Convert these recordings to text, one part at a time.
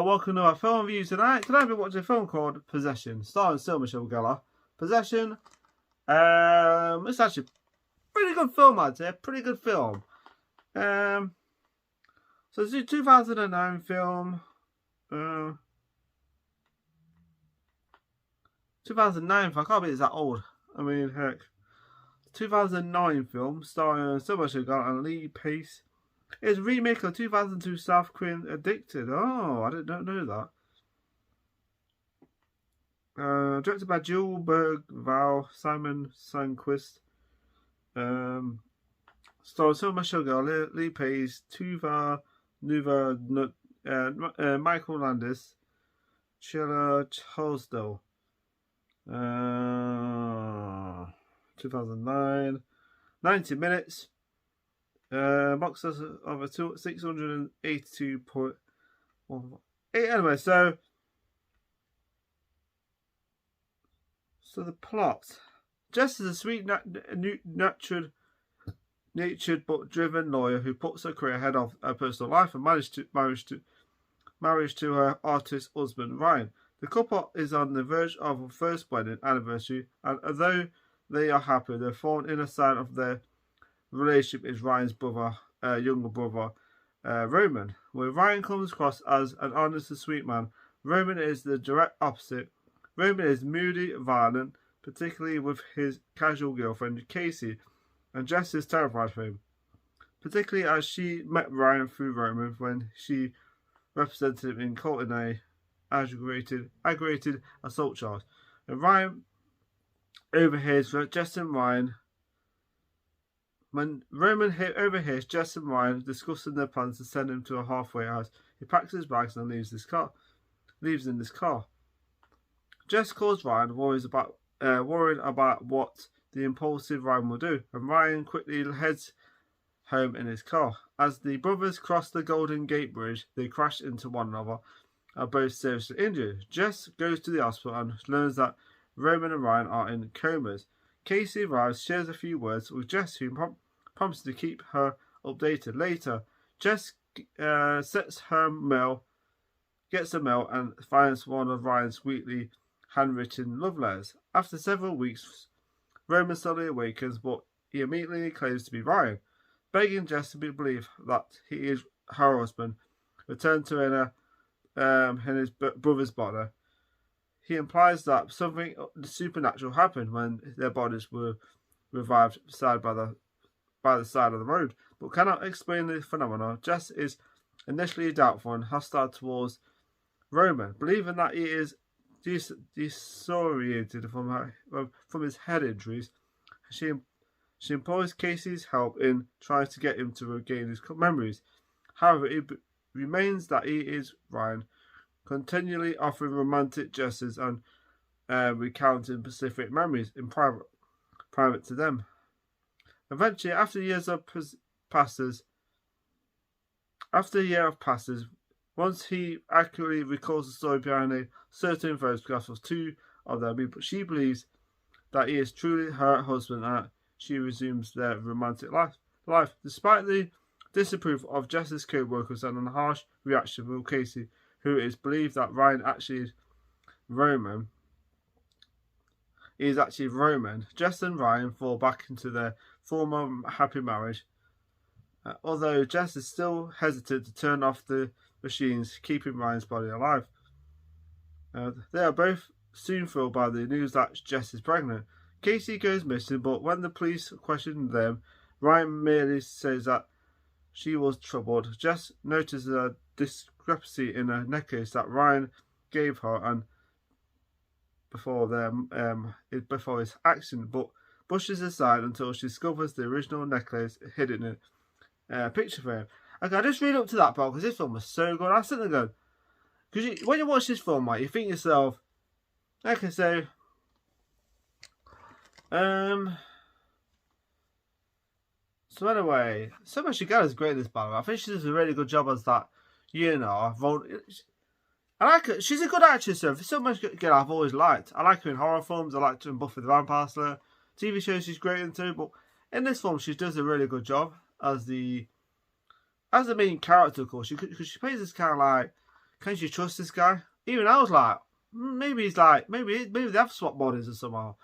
welcome to our film review tonight. Tonight we're watching a film called Possession, starring Sarah Michelle Gellar. Possession. It's actually a pretty good film, I'd say. Pretty good film. So it's a 2009 film. 2009 film. I can't believe it's that old. I mean, heck. 2009 film starring Sarah Michelle Gellar and Lee Pace. It's a remake of 2002 South Korean Addicted. Oh, I don't know that. Directed by Jill Bergvall, Simon Sandquist. Stars Sarah Michelle Gellar, Lee Pace, Tuva Nuva, Michael Landis, Sheila Charlesdale. 2009, 90 minutes. Box office of a 682.1. Anyway, so the plot. Jess is a sweet, natured but driven lawyer who puts her career ahead of her personal life and marriage to her artist husband Ryan. The couple is on the verge of a first wedding anniversary, and although they are happy, the thorn in the side of their relationship is Ryan's younger brother, Roman. Where Ryan comes across as an honest and sweet man, Roman is the direct opposite. Roman is moody, violent, particularly with his casual girlfriend Casey, and Jess is terrified of him, particularly as she met Ryan through Roman when she represented him in court in a aggravated assault charge. And Ryan overhears Jess and Ryan. When Roman overhears Jess and Ryan discussing their plans to send him to a halfway house, he packs his bags and leaves in this car. Jess calls Ryan, worried about what the impulsive Ryan will do, and Ryan quickly heads home in his car. As the brothers cross the Golden Gate Bridge, they crash into one another, are both seriously injured. Jess goes to the hospital and learns that Roman and Ryan are in comas. Casey arrives, shares a few words with Jess, who promises to keep her updated. Later, Jess gets a mail and finds one of Ryan's weekly handwritten love letters. After several weeks, Roman suddenly awakens, but he immediately claims to be Ryan, begging Jess to believe that he is her husband. Returned to in his brother's body. He implies that something supernatural happened when their bodies were revived by the side of the road, but cannot explain the phenomenon. Jess is initially doubtful and hostile towards Roman, believing that he is disoriented from his head injuries. She employs Casey's help in trying to get him to regain his memories. However, it remains that he is Ryan, continually offering romantic gestures and recounting specific memories in private to them. Eventually, after a year passes, once he accurately recalls the story behind a certain photograph of two of them, she believes that he is truly her husband and she resumes their romantic life. Despite the disapproval of Jess's co-workers and a harsh reaction from Casey, who is believed that Ryan is actually Roman, Jess and Ryan fall back into their former happy marriage. Although Jess is still hesitant to turn off the machines keeping Ryan's body alive. They are both soon thrilled by the news that Jess is pregnant. Casey goes missing, but when the police question them, Ryan merely says that she was troubled. Jess notices a discrepancy in a necklace that Ryan gave her and before his accident, but brushes aside until she discovers the original necklace hidden in a picture frame. Okay, I just read up to that part because this film was so good. I was sitting there going, because when you watch this film, right, you think to yourself, okay, so anyway, Sarah Michelle Gellar is great in this, by the way. I think she does a really good job as that, I like her. She's a good actress, so Sarah Michelle Gellar I've always liked. I like her in horror films. I liked her in Buffy the Vampire Slayer. TV shows she's great into, but in this film she does a really good job as the main character, of course, because she plays this kind can she trust this guy? Even I was like, maybe he's like, maybe they have swapped bodies or somehow.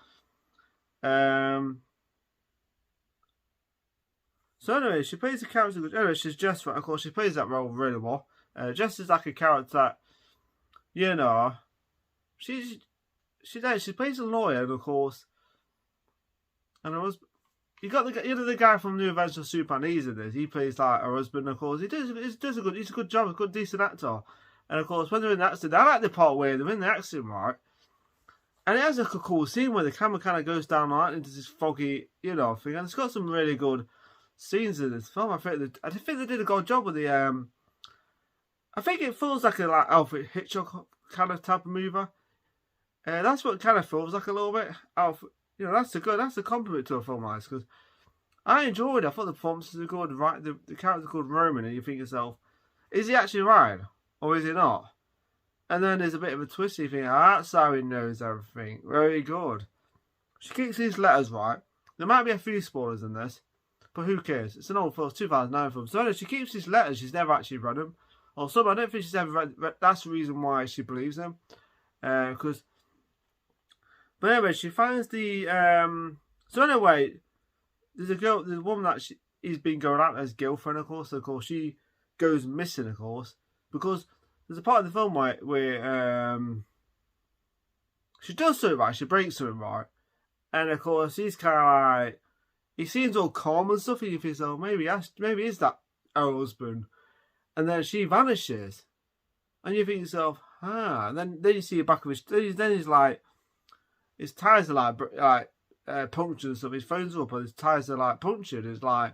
So anyway, she plays the character. Anyway, she's Jess, right? Of course, she plays that role really well. Jess is like a character that, you know, she plays a lawyer, and of course, and her husband. You got the guy from New Adventures of Superman. He's in this. He plays like her husband. Of course, he's a good job. He's a good, decent actor. And of course, when they're in the accident, I like the part where they're in the accident, right? And it has like a cool scene where the camera kind of goes down right into this foggy, you know, thing. And it's got some really good scenes in this film. I think they did a good job with the. I think it feels like a Alfred Hitchcock kind of type of movie. That's what it kind of feels like a little bit. Alfred. You know, that's a compliment to a film like this, because I enjoyed it. I thought the performances were good. Right, the character's called Roman, and you think to yourself, is he actually Ryan or is he not? And then there's a bit of a twist. You think, that's how he knows everything. Very good. She keeps these letters right. There might be a few spoilers in this, but who cares? It's an old film, 2009 film. So anyway, she keeps these letters. She's never actually read them, or some. I don't think she's ever read. That's the reason why she believes them, because. But anyway, she finds the so anyway, there's a woman that he's been going out as girlfriend, of course. Of course, she goes missing, of course, because there's a part of the film where she does something right, she breaks something right, and of course he's kind of like, he seems all calm and stuff, and you think, oh, maybe is that her husband, and then she vanishes, and you think to yourself, and then you see the back of his, then he's like. His tires are like punctured and stuff. His phone's up and his tires are like punctured. It's like,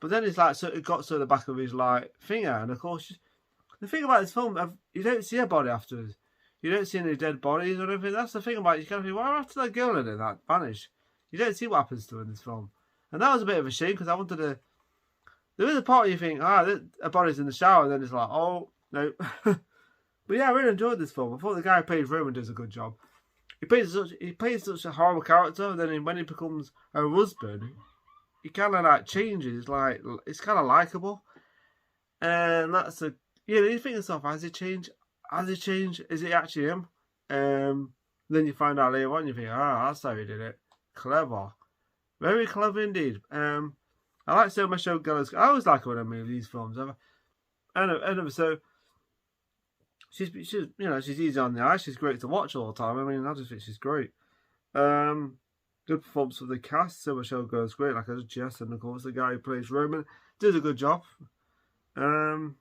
but then it's like, so it got to the back of his like finger. And of course, the thing about this film, you don't see a body afterwards. You don't see any dead bodies or anything. That's the thing about it. You kind of think, what happened to that girl in it that vanished? You don't see what happens to her in this film. And that was a bit of a shame, because I wanted to. There is a part where you think, a body's in the shower, and then it's like, oh no. But yeah, I really enjoyed this film. I thought the guy who plays Roman does a good job. He plays such a horrible character, and then when he becomes her husband, he kind of like changes. Like, it's kind of likable, and that's you think to yourself, has he changed? Has he changed? Is it actually him? Then you find out later on, you think, that's how he did it. Clever, very clever indeed. I like Sarah Michelle Gellar's. I always like her when I move these films. And so. She's easy on the eye. She's great to watch all the time. I mean, I just think she's great. Good performance from the cast. So Michelle Gellar's great, like as Jess, and of course the guy who plays Roman did a good job. And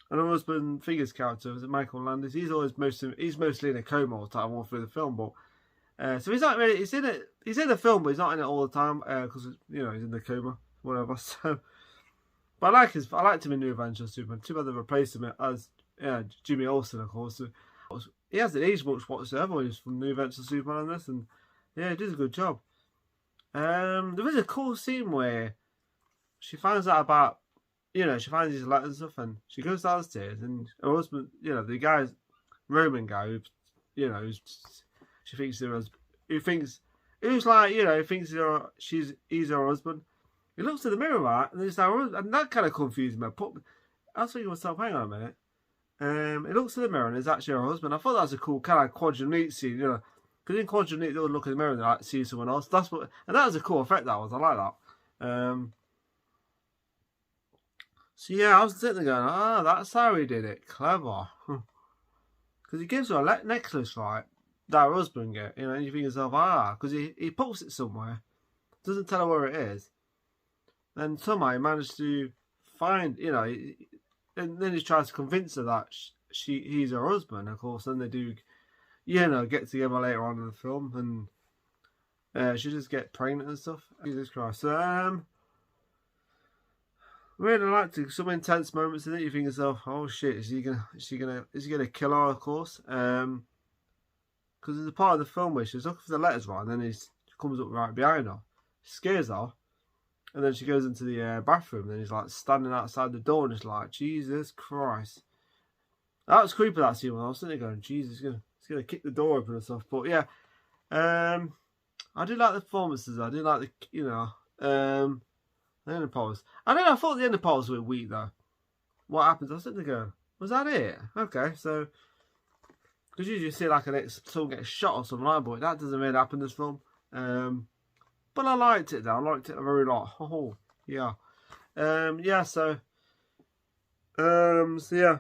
her husband, Fingers character, is it Michael Landis? He's mostly in a coma all the time, all through the film. But so he's not really. He's in the film, but he's not in it all the time because he's in the coma, whatever. So, but I liked him in New Adventures of Superman. Too bad they replaced him as. Yeah, Jimmy Olsen, of course. He hasn't aged much whatsoever. He's from New Adventures of Superman on this, and yeah, he does a good job. There is a cool scene where she finds out about, she finds these letters and stuff, and she goes downstairs, and her husband, the guy's Roman guy, who, she thinks he's her husband. He looks at the mirror, right, and he's like, and that kind of confused me. I was thinking to myself, hang on a minute. It looks at the mirror and it's actually her husband. I thought that was a cool kind of quadrante scene, because in quadrante they would look in the mirror and they like see someone else. And that was a cool effect. That was. I like that. So yeah, I was sitting there going, that's how he did it. Clever. Because he gives her a necklace, right? That her husband get. And you think to yourself, because he puts it somewhere, doesn't tell her where it is. Then somehow he managed to find, and then he tries to convince her that he's her husband. Of course, then they do, get together later on in the film, and she just get pregnant and stuff. Jesus Christ. Really liked it. Some intense moments in it. You think to yourself, oh shit, is he gonna kill her? Of course, because there's a part of the film where she's looking for the letters, right, and then he comes up right behind her, scares her. And then she goes into the bathroom, and he's like standing outside the door, and it's like, Jesus Christ. That was creepy, that scene. When I was sitting there going, Jesus, he's gonna kick the door open and stuff. But yeah, I do like the performances. I do like the end of Paul's. I thought the end of Paul's was a bit weak though. What happens? I was sitting there going, Was that it? Okay, so because usually you see like someone get shot or something like that, but that doesn't really happen in this film. But I liked it though. I liked it a very lot. Oh yeah. Yeah. So yeah.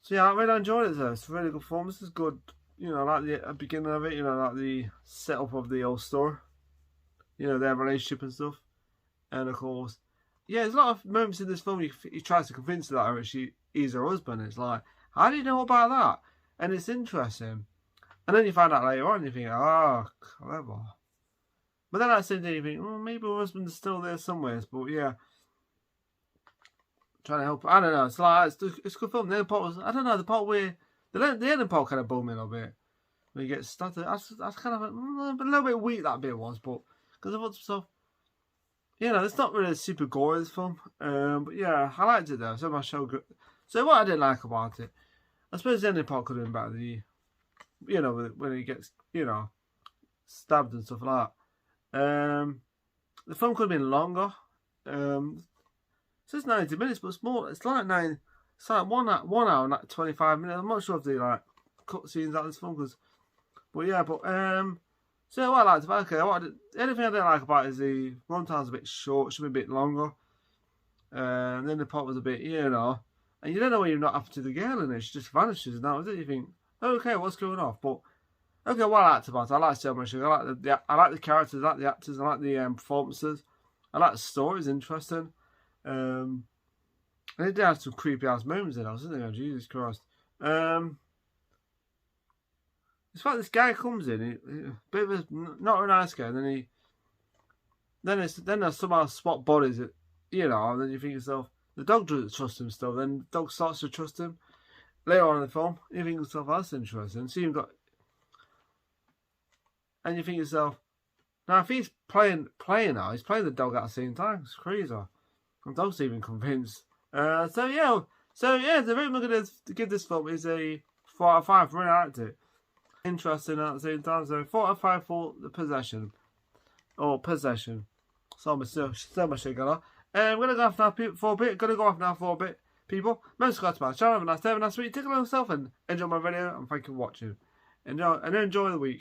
So yeah, I really enjoyed it though. It's a really good film. This is good. You know, like the beginning of it. You know, like the setup of the old story. You know, their relationship and stuff. And of course, yeah, there's a lot of moments in this film he tries to convince her that he's her husband. It's like, how do you know about that? And it's interesting. And then you find out later on, you think, oh, clever. But then at the same time, you think, well, maybe her husband's still there somewhere. But yeah, trying to help. I don't know. It's like it's a good film. The end part was, I don't know, the part where the ending part kind of bummed me a little bit. When he gets started, that's kind of a little bit weak that bit was, but because of other stuff. You know, it's not really super gory, this film. But yeah, I liked it though. So my show good. So what I didn't like about it, I suppose the ending part could have been better. You know, when he gets, you know, stabbed and stuff like that. The film could have been longer. It says 90 minutes, but it's more. It's like 1 hour and like 25 minutes. I'm not sure if they like cut scenes out of this film, but yeah, So what I liked about it, anything I didn't like about it is the runtime's a bit short, should be a bit longer. And then the plot was a bit, you know, and you don't know when you're not happened to the girl in it. She just vanishes now, is it? You think, okay, what's going on? But okay, what I liked about it, I like so much. I like the characters, I like the actors, I like the performances, I like the story, it's interesting. And it did have some creepy ass moments in it, wasn't it? Jesus Christ. It's like this guy comes in, bit of a not a nice guy, and then they somehow spot bodies, you know, and then you think to yourself, the dog doesn't trust him still, then the dog starts to trust him. Later on in the film, you think to yourself, that's interesting. So and you think to yourself, now if he's playing now, he's playing the dog at the same time. It's crazy. The dog's even convinced. So yeah, the rating I'm gonna give this film is a 4 out of 5. I really liked it. Interesting at the same time. So 4 out of 5 for the possession. So much sugar. I'm gonna go off now for a bit. People. Remember to subscribe to my channel. Have a nice day, have a nice week. Take care of yourself and enjoy my video. And thank you for watching. Enjoy the week.